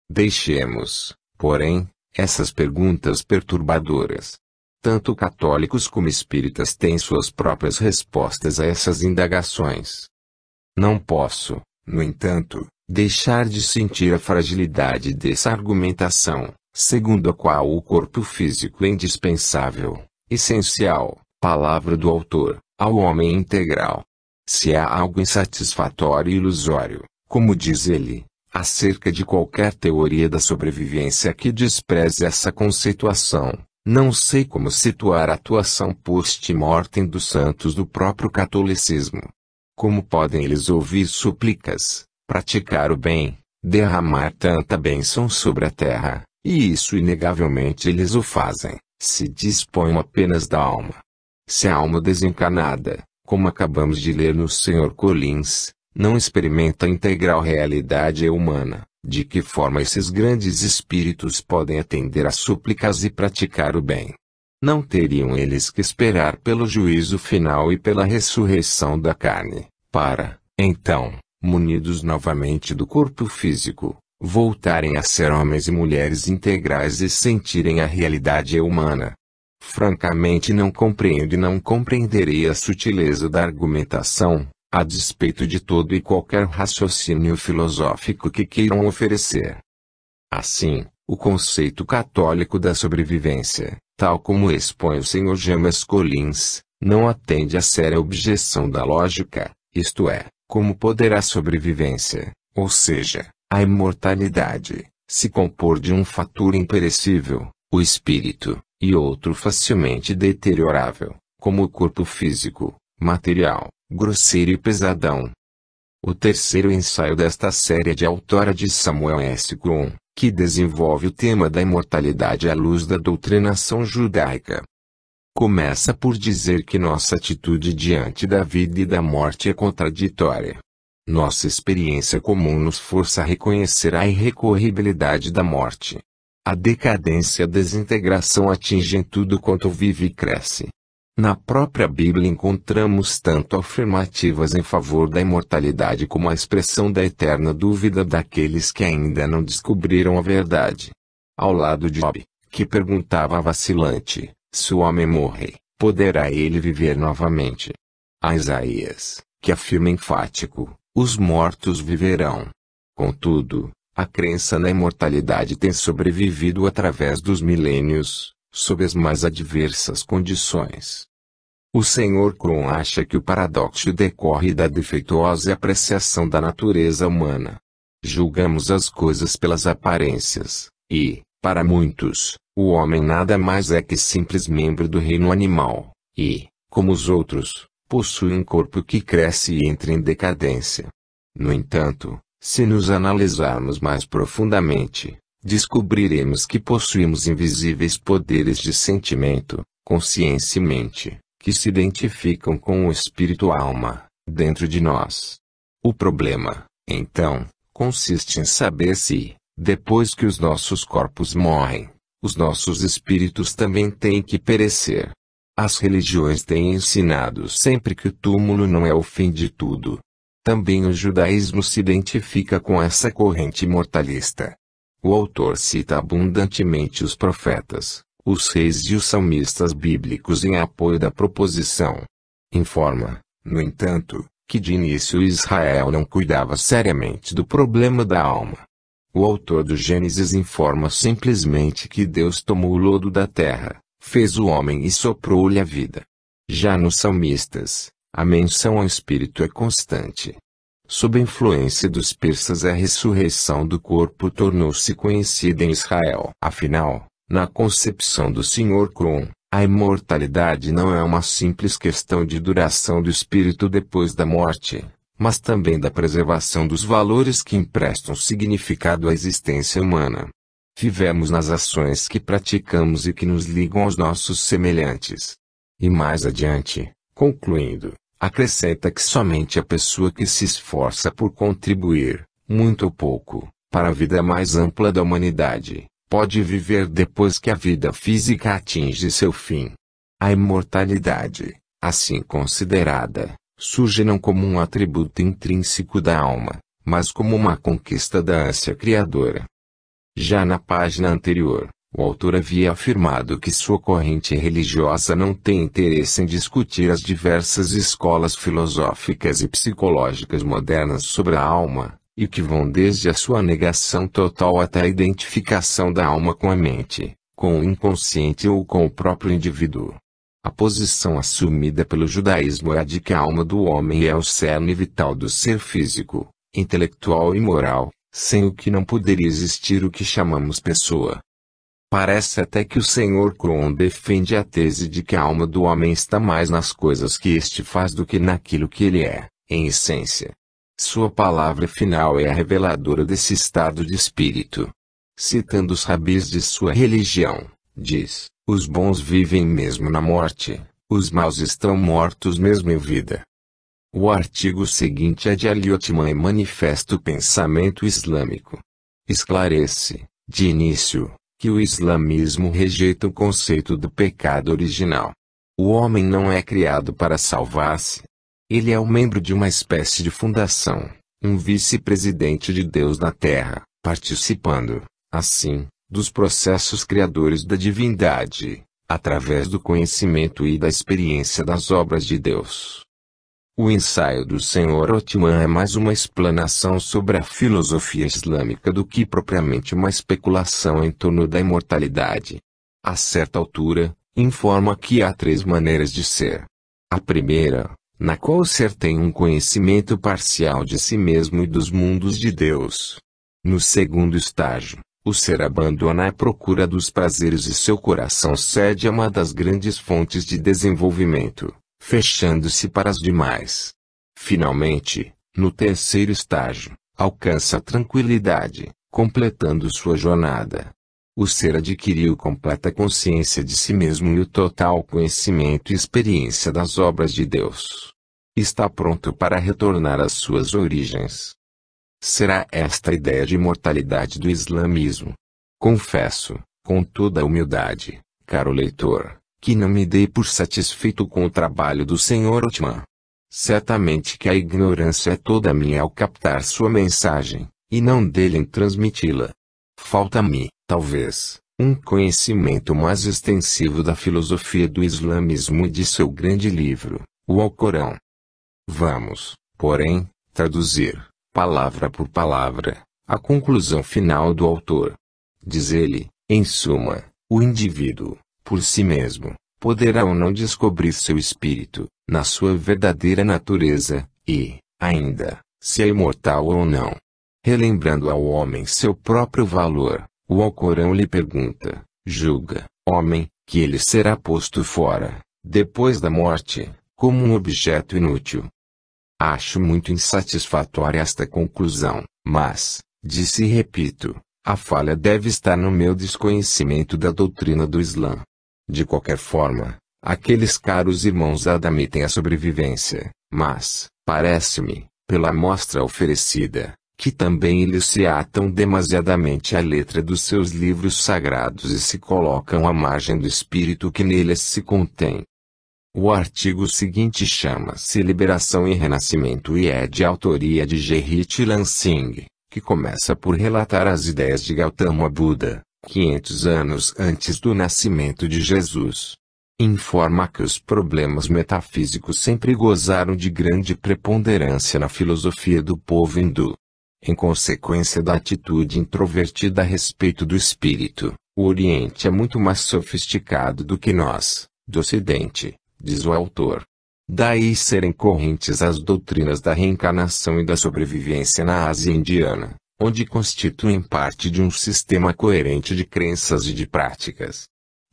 Deixemos, porém, essas perguntas perturbadoras. Tanto católicos como espíritas têm suas próprias respostas a essas indagações. Não posso, no entanto, deixar de sentir a fragilidade dessa argumentação, segundo a qual o corpo físico é indispensável, essencial, palavra do autor, ao homem integral. Se há algo insatisfatório e ilusório, como diz ele, acerca de qualquer teoria da sobrevivência que despreze essa conceituação, não sei como situar a atuação post-mortem dos santos do próprio catolicismo. Como podem eles ouvir súplicas, praticar o bem, derramar tanta bênção sobre a terra, e isso inegavelmente eles o fazem, se dispõem apenas da alma. Se a alma desencarnada, como acabamos de ler no Sr. Collins, não experimenta a integral realidade humana, de que forma esses grandes espíritos podem atender às súplicas e praticar o bem? Não teriam eles que esperar pelo juízo final e pela ressurreição da carne, para, então, munidos novamente do corpo físico, voltarem a ser homens e mulheres integrais e sentirem a realidade humana? Francamente não compreendo e não compreenderei a sutileza da argumentação, a despeito de todo e qualquer raciocínio filosófico que queiram oferecer. Assim, o conceito católico da sobrevivência, tal como expõe o Sr. James Collins, não atende à séria objeção da lógica, isto é, como poderá a sobrevivência, ou seja, a imortalidade, se compor de um fator imperecível, o espírito, e outro facilmente deteriorável, como o corpo físico, material, grosseiro e pesadão. O terceiro ensaio desta série é de autora de Samuel S. Krohn, que desenvolve o tema da imortalidade à luz da doutrinação judaica. Começa por dizer que nossa atitude diante da vida e da morte é contraditória. Nossa experiência comum nos força a reconhecer a irrecorribilidade da morte. A decadência e a desintegração atingem tudo quanto vive e cresce. Na própria Bíblia encontramos tanto afirmativas em favor da imortalidade como a expressão da eterna dúvida daqueles que ainda não descobriram a verdade. Ao lado de Job, que perguntava vacilante, se o homem morrer, poderá ele viver novamente? A Isaías, que afirma enfático, os mortos viverão. Contudo, a crença na imortalidade tem sobrevivido através dos milênios, sob as mais adversas condições. O Sr. Krohn acha que o paradoxo decorre da defeituosa apreciação da natureza humana. Julgamos as coisas pelas aparências, e, para muitos, o homem nada mais é que simples membro do reino animal, e, como os outros, possui um corpo que cresce e entra em decadência. No entanto, se nos analisarmos mais profundamente, descobriremos que possuímos invisíveis poderes de sentimento, consciência e mente, que se identificam com o espírito-alma, dentro de nós. O problema, então, consiste em saber se, depois que os nossos corpos morrem, os nossos espíritos também têm que perecer. As religiões têm ensinado sempre que o túmulo não é o fim de tudo. Também o judaísmo se identifica com essa corrente mortalista. O autor cita abundantemente os profetas, os reis e os salmistas bíblicos em apoio da proposição. Informa, no entanto, que de início Israel não cuidava seriamente do problema da alma. O autor do Gênesis informa simplesmente que Deus tomou o lodo da terra, fez o homem e soprou-lhe a vida. Já nos salmistas, a menção ao espírito é constante. Sob a influência dos persas, a ressurreição do corpo tornou-se conhecida em Israel. Afinal, na concepção do Sr. Kron, a imortalidade não é uma simples questão de duração do espírito depois da morte, mas também da preservação dos valores que emprestam significado à existência humana. Vivemos nas ações que praticamos e que nos ligam aos nossos semelhantes. E mais adiante, concluindo, acrescenta que somente a pessoa que se esforça por contribuir, muito ou pouco, para a vida mais ampla da humanidade, pode viver depois que a vida física atinge seu fim. A imortalidade, assim considerada, surge não como um atributo intrínseco da alma, mas como uma conquista da ânsia criadora. Já na página anterior, o autor havia afirmado que sua corrente religiosa não tem interesse em discutir as diversas escolas filosóficas e psicológicas modernas sobre a alma, e que vão desde a sua negação total até a identificação da alma com a mente, com o inconsciente ou com o próprio indivíduo. A posição assumida pelo judaísmo é a de que a alma do homem é o cerne vital do ser físico, intelectual e moral, sem o que não poderia existir o que chamamos pessoa. Parece até que o Sr. Kron defende a tese de que a alma do homem está mais nas coisas que este faz do que naquilo que ele é, em essência. Sua palavra final é a reveladora desse estado de espírito. Citando os rabis de sua religião, diz: os bons vivem mesmo na morte, os maus estão mortos mesmo em vida. O artigo seguinte é de Ali Othman e manifesta o pensamento islâmico. Esclarece, de início, que o islamismo rejeita o conceito do pecado original. O homem não é criado para salvar-se. Ele é um membro de uma espécie de fundação, um vice-presidente de Deus na Terra, participando, assim, dos processos criadores da divindade, através do conhecimento e da experiência das obras de Deus. O ensaio do Sr. Othman é mais uma explanação sobre a filosofia islâmica do que propriamente uma especulação em torno da imortalidade. A certa altura, informa que há 3 maneiras de ser. A primeira, na qual o ser tem um conhecimento parcial de si mesmo e dos mundos de Deus. No segundo estágio, o ser abandona a procura dos prazeres e seu coração cede a uma das grandes fontes de desenvolvimento, fechando-se para as demais. Finalmente, no terceiro estágio, alcança a tranquilidade, completando sua jornada. O ser adquiriu completa consciência de si mesmo e o total conhecimento e experiência das obras de Deus. Está pronto para retornar às suas origens. Será esta a ideia de imortalidade do islamismo? Confesso, com toda a humildade, caro leitor, que não me dei por satisfeito com o trabalho do Sr. Othman. Certamente que a ignorância é toda minha ao captar sua mensagem, e não dele em transmiti-la. Falta-me, talvez, um conhecimento mais extensivo da filosofia do islamismo e de seu grande livro, o Alcorão. Vamos, porém, traduzir, palavra por palavra, a conclusão final do autor. Diz ele, em suma, o indivíduo, por si mesmo, poderá ou não descobrir seu espírito, na sua verdadeira natureza, e, ainda, se é imortal ou não. Relembrando ao homem seu próprio valor, o Alcorão lhe pergunta: julga, homem, que ele será posto fora, depois da morte, como um objeto inútil. Acho muito insatisfatória esta conclusão, mas, disse e repito, a falha deve estar no meu desconhecimento da doutrina do Islã. De qualquer forma, aqueles caros irmãos admitem a sobrevivência, mas, parece-me, pela amostra oferecida, que também eles se atam demasiadamente à letra dos seus livros sagrados e se colocam à margem do espírito que neles se contém. O artigo seguinte chama-se Liberação e Renascimento e é de autoria de Gerrit Lansing, que começa por relatar as ideias de Gautama Buda, 500 anos antes do nascimento de Jesus. Informa que os problemas metafísicos sempre gozaram de grande preponderância na filosofia do povo hindu. Em consequência da atitude introvertida a respeito do espírito, o Oriente é muito mais sofisticado do que nós, do Ocidente, diz o autor. Daí serem correntes as doutrinas da reencarnação e da sobrevivência na Ásia indiana, onde constituem parte de um sistema coerente de crenças e de práticas.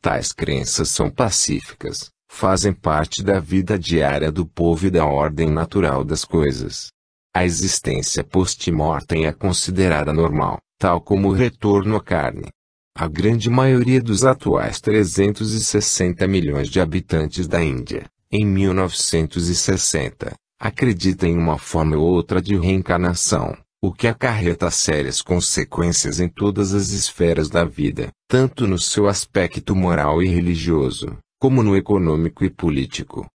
Tais crenças são pacíficas, fazem parte da vida diária do povo e da ordem natural das coisas. A existência post-mortem é considerada normal, tal como o retorno à carne. A grande maioria dos atuais 360 milhões de habitantes da Índia, em 1960, acredita em uma forma ou outra de reencarnação, o que acarreta sérias consequências em todas as esferas da vida, tanto no seu aspecto moral e religioso, como no econômico e político.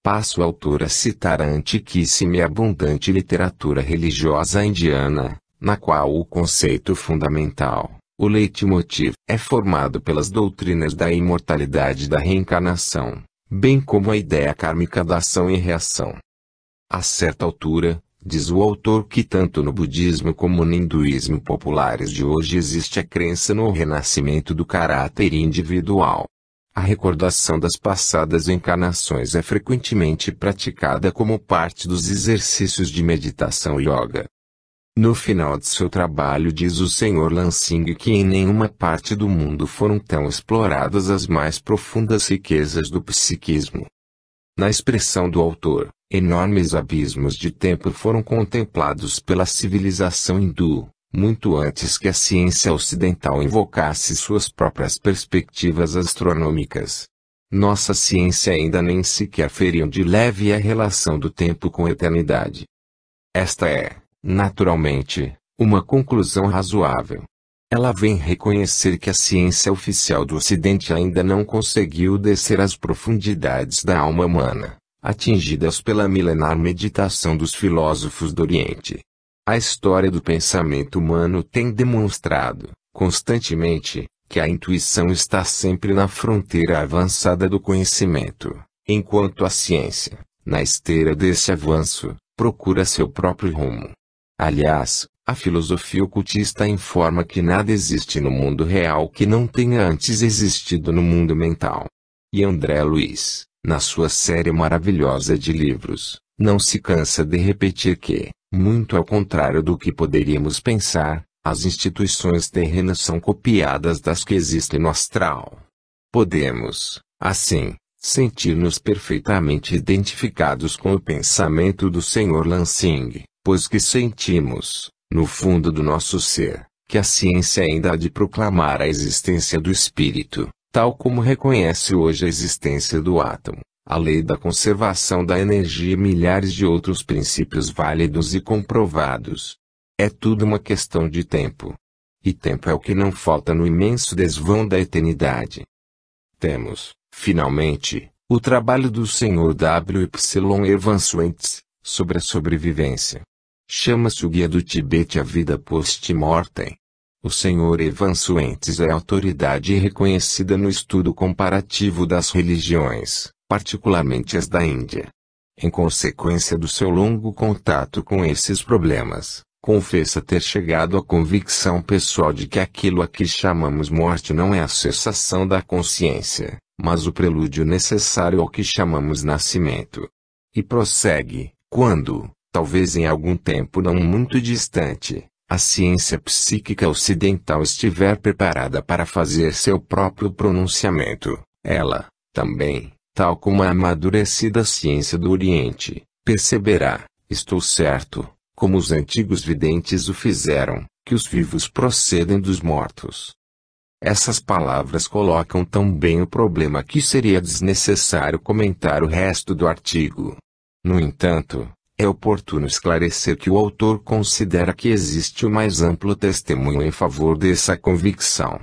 Passa o autor a citar a antiquíssima e abundante literatura religiosa indiana, na qual o conceito fundamental, o leitmotiv, é formado pelas doutrinas da imortalidade e da reencarnação, bem como a ideia kármica da ação e reação. A certa altura, diz o autor que tanto no budismo como no hinduísmo populares de hoje existe a crença no renascimento do caráter individual. A recordação das passadas encarnações é frequentemente praticada como parte dos exercícios de meditação yoga. No final de seu trabalho diz o Sr. Lansing que em nenhuma parte do mundo foram tão exploradas as mais profundas riquezas do psiquismo. Na expressão do autor, enormes abismos de tempo foram contemplados pela civilização hindu, muito antes que a ciência ocidental invocasse suas próprias perspectivas astronômicas. Nossa ciência ainda nem sequer feriu de leve a relação do tempo com a eternidade. Esta é, naturalmente, uma conclusão razoável. Ela vem reconhecer que a ciência oficial do Ocidente ainda não conseguiu descer às profundidades da alma humana, atingidas pela milenar meditação dos filósofos do Oriente. A história do pensamento humano tem demonstrado, constantemente, que a intuição está sempre na fronteira avançada do conhecimento, enquanto a ciência, na esteira desse avanço, procura seu próprio rumo. Aliás, a filosofia ocultista informa que nada existe no mundo real que não tenha antes existido no mundo mental. E André Luiz, na sua série maravilhosa de livros, não se cansa de repetir que, muito ao contrário do que poderíamos pensar, as instituições terrenas são copiadas das que existem no astral. Podemos, assim, sentir-nos perfeitamente identificados com o pensamento do Sr. Lansing, pois que sentimos, no fundo do nosso ser, que a ciência ainda há de proclamar a existência do espírito, tal como reconhece hoje a existência do átomo, a lei da conservação da energia e milhares de outros princípios válidos e comprovados. É tudo uma questão de tempo. E tempo é o que não falta no imenso desvão da eternidade. Temos, finalmente, o trabalho do Sr. W. Y. Evans Wentz, sobre a sobrevivência. Chama-se o Guia do Tibete à Vida Post-Mortem. O Sr. Evans Wentz é autoridade reconhecida no estudo comparativo das religiões, particularmente as da Índia. Em consequência do seu longo contato com esses problemas, confessa ter chegado à convicção pessoal de que aquilo a que chamamos morte não é a cessação da consciência, mas o prelúdio necessário ao que chamamos nascimento. E prossegue, quando, talvez em algum tempo não muito distante, a ciência psíquica ocidental estiver preparada para fazer seu próprio pronunciamento, ela, também, tal como a amadurecida ciência do Oriente, perceberá, estou certo, como os antigos videntes o fizeram, que os vivos procedem dos mortos. Essas palavras colocam tão bem o problema que seria desnecessário comentar o resto do artigo. No entanto, é oportuno esclarecer que o autor considera que existe o mais amplo testemunho em favor dessa convicção.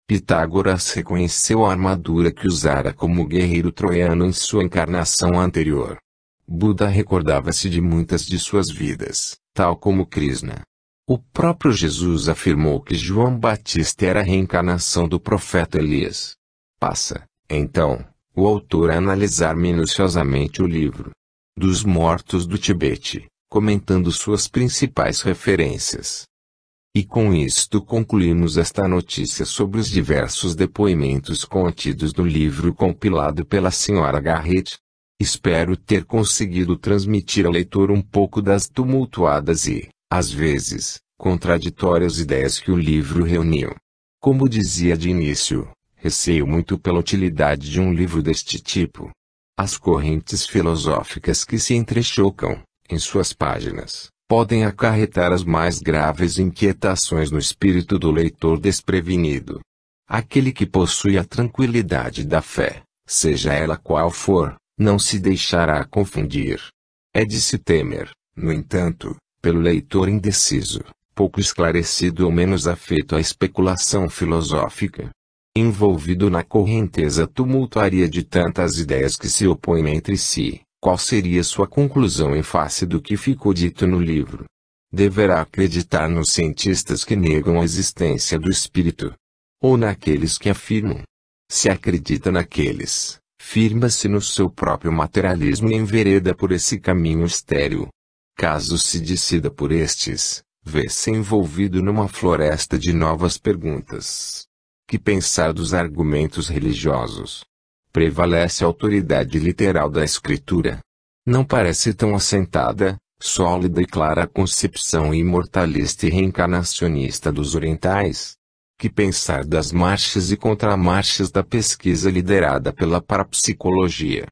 Pitágoras reconheceu a armadura que usara como guerreiro troiano em sua encarnação anterior. Buda recordava-se de muitas de suas vidas, tal como Krishna. O próprio Jesus afirmou que João Batista era a reencarnação do profeta Elias. Passa, então, o autor a analisar minuciosamente o livro dos mortos do Tibete, comentando suas principais referências. E com isto concluímos esta notícia sobre os diversos depoimentos contidos no livro compilado pela Sra. Garrett. Espero ter conseguido transmitir ao leitor um pouco das tumultuadas e, às vezes, contraditórias ideias que o livro reuniu. Como dizia de início, receio muito pela utilidade de um livro deste tipo. As correntes filosóficas que se entrechocam, em suas páginas, podem acarretar as mais graves inquietações no espírito do leitor desprevenido. Aquele que possui a tranquilidade da fé, seja ela qual for, não se deixará confundir. É de se temer, no entanto, pelo leitor indeciso, pouco esclarecido ou menos afeito à especulação filosófica. Envolvido na correnteza tumultuaria de tantas ideias que se opõem entre si, qual seria sua conclusão em face do que ficou dito no livro? Deverá acreditar nos cientistas que negam a existência do espírito? Ou naqueles que afirmam? Se acredita naqueles, firma-se no seu próprio materialismo e envereda por esse caminho estéril. Caso se decida por estes, vê-se envolvido numa floresta de novas perguntas. Que pensar dos argumentos religiosos? Prevalece a autoridade literal da escritura? Não parece tão assentada, sólida e clara a concepção imortalista e reencarnacionista dos orientais? Que pensar das marchas e contramarchas da pesquisa liderada pela parapsicologia?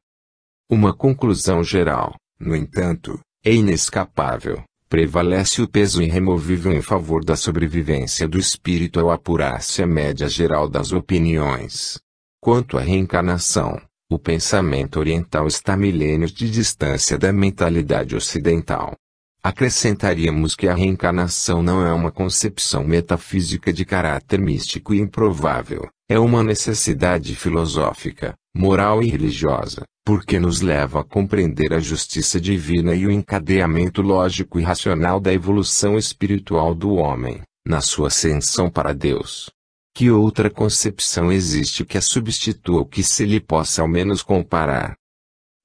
Uma conclusão geral, no entanto, é inescapável. Prevalece o peso irremovível em favor da sobrevivência do espírito ao apurar-se a média geral das opiniões. Quanto à reencarnação, o pensamento oriental está milênios de distância da mentalidade ocidental. Acrescentaríamos que a reencarnação não é uma concepção metafísica de caráter místico e improvável, é uma necessidade filosófica, moral e religiosa, porque nos leva a compreender a justiça divina e o encadeamento lógico e racional da evolução espiritual do homem, na sua ascensão para Deus. Que outra concepção existe que a substitua ou que se lhe possa ao menos comparar?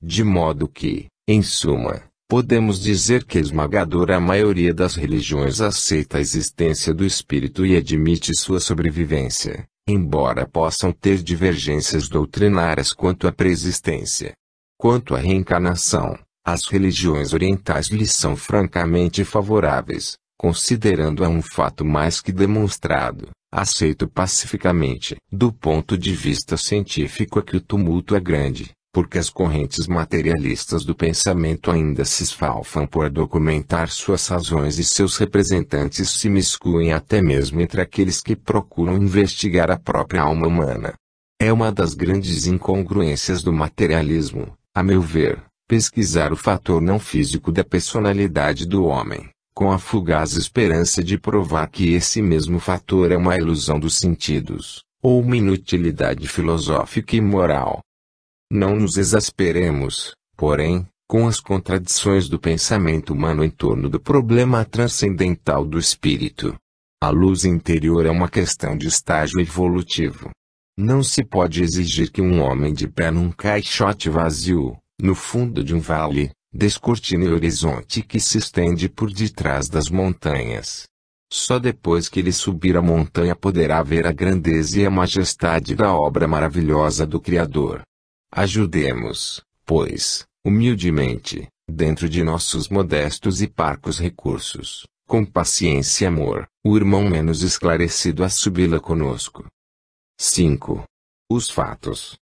De modo que, em suma, podemos dizer que a esmagadora maioria das religiões aceita a existência do espírito e admite sua sobrevivência, embora possam ter divergências doutrinárias quanto à preexistência. Quanto à reencarnação, as religiões orientais lhe são francamente favoráveis, considerando-a um fato mais que demonstrado, aceito pacificamente. Do ponto de vista científico é que o tumulto é grande, porque as correntes materialistas do pensamento ainda se esfalfam por documentar suas razões e seus representantes se miscuem até mesmo entre aqueles que procuram investigar a própria alma humana. É uma das grandes incongruências do materialismo, a meu ver, pesquisar o fator não físico da personalidade do homem, com a fugaz esperança de provar que esse mesmo fator é uma ilusão dos sentidos, ou uma inutilidade filosófica e moral. Não nos exasperemos, porém, com as contradições do pensamento humano em torno do problema transcendental do espírito. A luz interior é uma questão de estágio evolutivo. Não se pode exigir que um homem de pé num caixote vazio, no fundo de um vale, descortine o horizonte que se estende por detrás das montanhas. Só depois que ele subir a montanha poderá ver a grandeza e a majestade da obra maravilhosa do Criador. Ajudemos, pois, humildemente, dentro de nossos modestos e parcos recursos, com paciência e amor, o irmão menos esclarecido a subi-la conosco. 5. Os fatos.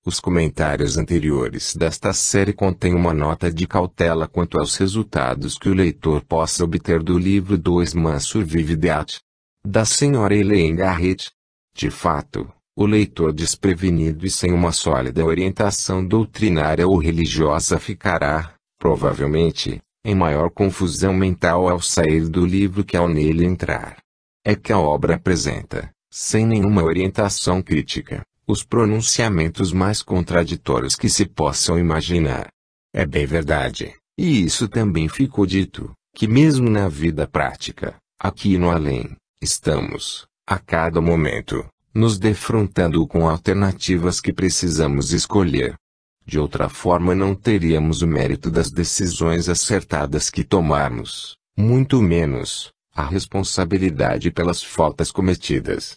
Os comentários anteriores desta série contêm uma nota de cautela quanto aos resultados que o leitor possa obter do livro Dois Mans Survive Deat, da Sra. Elaine Garrett. De fato, o leitor desprevenido e sem uma sólida orientação doutrinária ou religiosa ficará, provavelmente, em maior confusão mental ao sair do livro que ao nele entrar. É que a obra apresenta, sem nenhuma orientação crítica, os pronunciamentos mais contraditórios que se possam imaginar. É bem verdade, e isso também ficou dito, que mesmo na vida prática, aqui no além, estamos, a cada momento, nos defrontando com alternativas que precisamos escolher. De outra forma não teríamos o mérito das decisões acertadas que tomarmos, muito menos, a responsabilidade pelas faltas cometidas.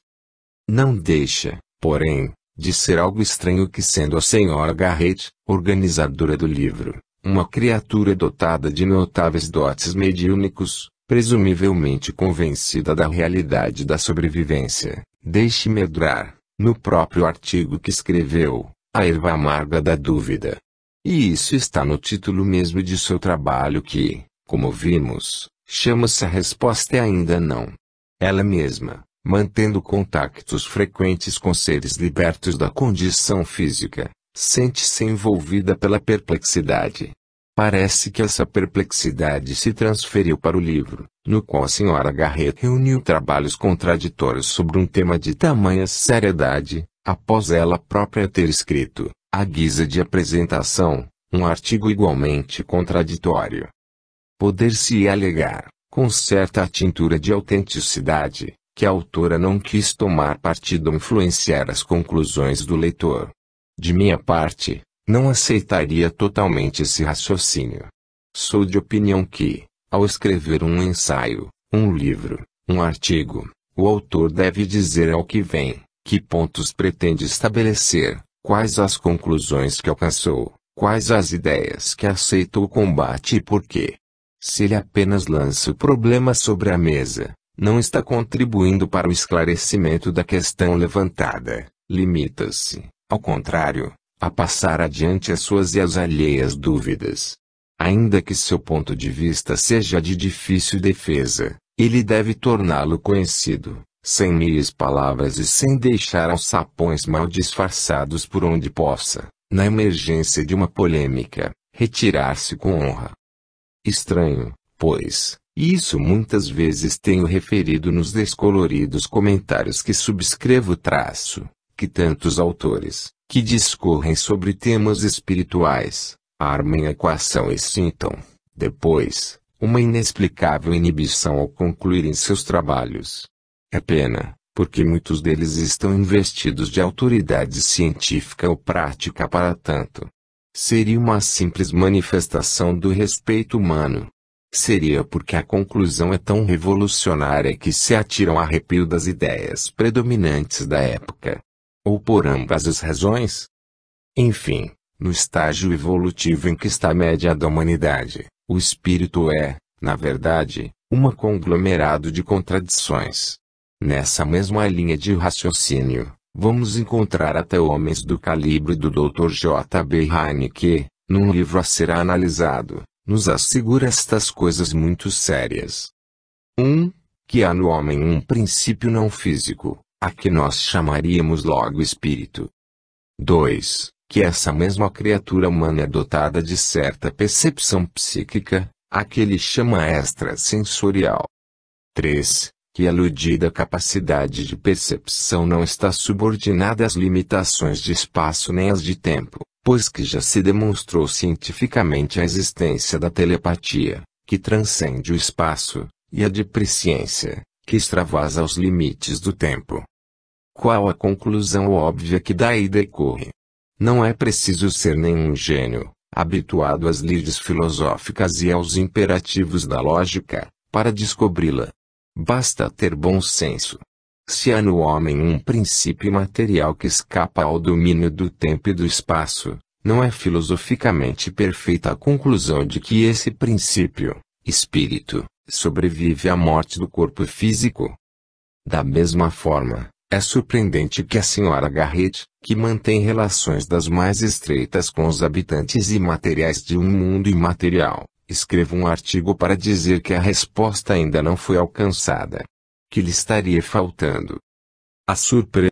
Não deixa, porém, de ser algo estranho que, sendo a Sra. Garrett, organizadora do livro, uma criatura dotada de notáveis dotes mediúnicos, presumivelmente convencida da realidade da sobrevivência, deixe medrar, no próprio artigo que escreveu, a erva amarga da dúvida. E isso está no título mesmo de seu trabalho que, como vimos, chama-se A Resposta é Ainda Não. Ela mesma, mantendo contactos frequentes com seres libertos da condição física, sente-se envolvida pela perplexidade. Parece que essa perplexidade se transferiu para o livro, no qual a Sra. Garrett reuniu trabalhos contraditórios sobre um tema de tamanha seriedade, após ela própria ter escrito, à guisa de apresentação, um artigo igualmente contraditório. Poder-se alegar, com certa tintura de autenticidade, que a autora não quis tomar partido ou influenciar as conclusões do leitor. De minha parte, não aceitaria totalmente esse raciocínio. Sou de opinião que, ao escrever um ensaio, um livro, um artigo, o autor deve dizer ao que vem, que pontos pretende estabelecer, quais as conclusões que alcançou, quais as ideias que aceita ou combate e por quê. Se ele apenas lança o problema sobre a mesa, não está contribuindo para o esclarecimento da questão levantada, limita-se, ao contrário, a passar adiante as suas e as alheias dúvidas. Ainda que seu ponto de vista seja de difícil defesa, ele deve torná-lo conhecido, sem meias palavras e sem deixar aos sapões mal disfarçados por onde possa, na emergência de uma polêmica, retirar-se com honra. Estranho, pois, e isso muitas vezes tenho referido nos descoloridos comentários que subscrevo traço, que tantos autores, que discorrem sobre temas espirituais, armem a equação e sintam, depois, uma inexplicável inibição ao concluírem seus trabalhos. É pena, porque muitos deles estão investidos de autoridade científica ou prática para tanto. Seria uma simples manifestação do respeito humano. Seria porque a conclusão é tão revolucionária que se atiram a arrepio das ideias predominantes da época. Ou por ambas as razões? Enfim, no estágio evolutivo em que está a média da humanidade, o espírito é, na verdade, um conglomerado de contradições. Nessa mesma linha de raciocínio, vamos encontrar até homens do calibre do Dr. J. B. Heine que, num livro a ser analisado, nos assegura estas coisas muito sérias. 1. Que há no homem um princípio não físico, a que nós chamaríamos logo espírito. 2. Que essa mesma criatura humana é dotada de certa percepção psíquica, a que ele chama extrasensorial. 3. Que a aludida capacidade de percepção não está subordinada às limitações de espaço nem às de tempo, pois que já se demonstrou cientificamente a existência da telepatia, que transcende o espaço, e a de presciência, que extravasa os limites do tempo. Qual a conclusão óbvia que daí decorre? Não é preciso ser nenhum gênio, habituado às lides filosóficas e aos imperativos da lógica, para descobri-la. Basta ter bom senso. Se há no homem um princípio material que escapa ao domínio do tempo e do espaço, não é filosoficamente perfeita a conclusão de que esse princípio, espírito, sobrevive à morte do corpo físico. Da mesma forma, é surpreendente que a Sra. Garrett, que mantém relações das mais estreitas com os habitantes imateriais de um mundo imaterial, escreva um artigo para dizer que a resposta ainda não foi alcançada. Que lhe estaria faltando? A surpresa